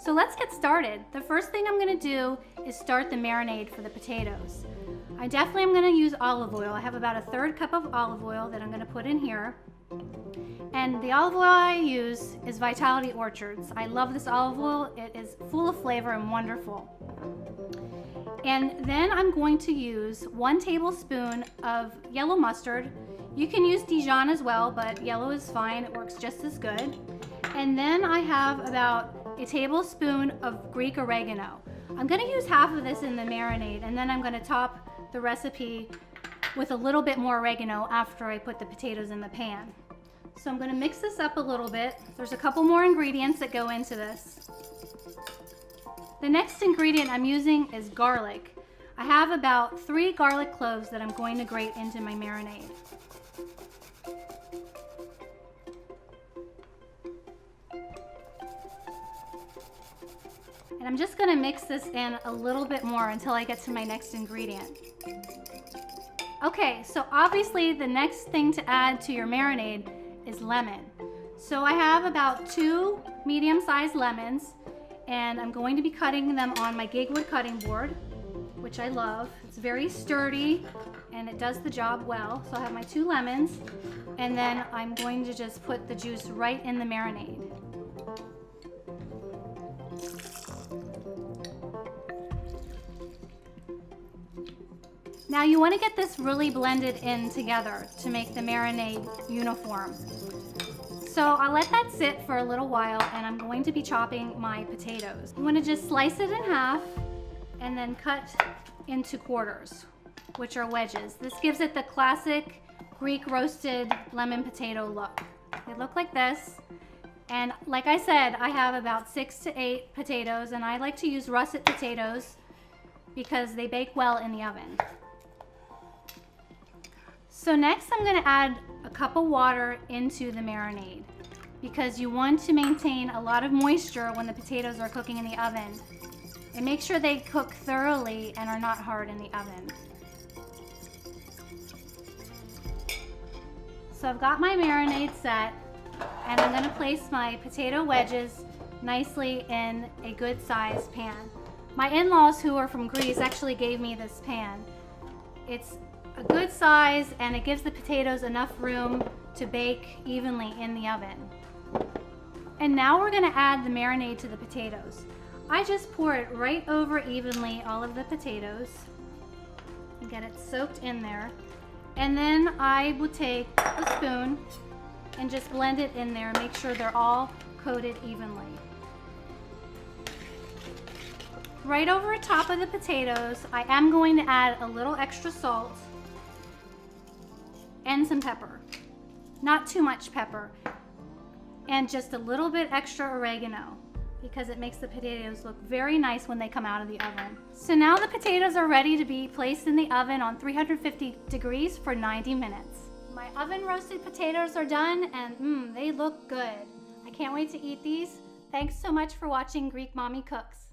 So let's get started. The first thing I'm gonna do is start the marinade for the potatoes. I definitely am gonna use olive oil. I have about a 1/3 cup of olive oil that I'm gonna put in here. And the olive oil I use is Vitality Orchards. I love this olive oil. It is full of flavor and wonderful. And then I'm going to use 1 tablespoon of yellow mustard. You can use Dijon as well, but yellow is fine. It works just as good. And then I have about a tablespoon of Greek oregano. I'm gonna use half of this in the marinade, and then I'm gonna top the recipe with a little bit more oregano after I put the potatoes in the pan. So I'm gonna mix this up a little bit. There's a couple more ingredients that go into this. The next ingredient I'm using is garlic. I have about 3 garlic cloves that I'm going to grate into my marinade. And I'm just gonna mix this in a little bit more until I get to my next ingredient. Okay, so obviously the next thing to add to your marinade is lemon. So I have about 2 medium-sized lemons, and I'm going to be cutting them on my Gigwood cutting board, which I love. It's very sturdy and it does the job well. So I have my 2 lemons, and then I'm going to just put the juice right in the marinade. Now you want to get this really blended in together to make the marinade uniform. So I'll let that sit for a little while, and I'm going to be chopping my potatoes. I'm going to just slice it in half and then cut into quarters, which are wedges. This gives it the classic Greek roasted lemon potato look. They look like this. And like I said, I have about 6 to 8 potatoes, and I like to use russet potatoes because they bake well in the oven. So next I'm going to add a cup of water into the marinade because you want to maintain a lot of moisture when the potatoes are cooking in the oven, and make sure they cook thoroughly and are not hard in the oven. So I've got my marinade set, and I'm going to place my potato wedges nicely in a good sized pan. My in-laws who are from Greece actually gave me this pan. It's a good size, and it gives the potatoes enough room to bake evenly in the oven. And now we're going to add the marinade to the potatoes. I just pour it right over evenly, all of the potatoes, and get it soaked in there. And then I will take a spoon and just blend it in there, make sure they're all coated evenly. Right over top of the potatoes, I am going to add a little extra salt and some pepper. Not too much pepper. And just a little bit extra oregano because it makes the potatoes look very nice when they come out of the oven. So now the potatoes are ready to be placed in the oven on 350 degrees for 90 minutes. My oven roasted potatoes are done, and they look good. I can't wait to eat these. Thanks so much for watching Greek Mommy Cooks.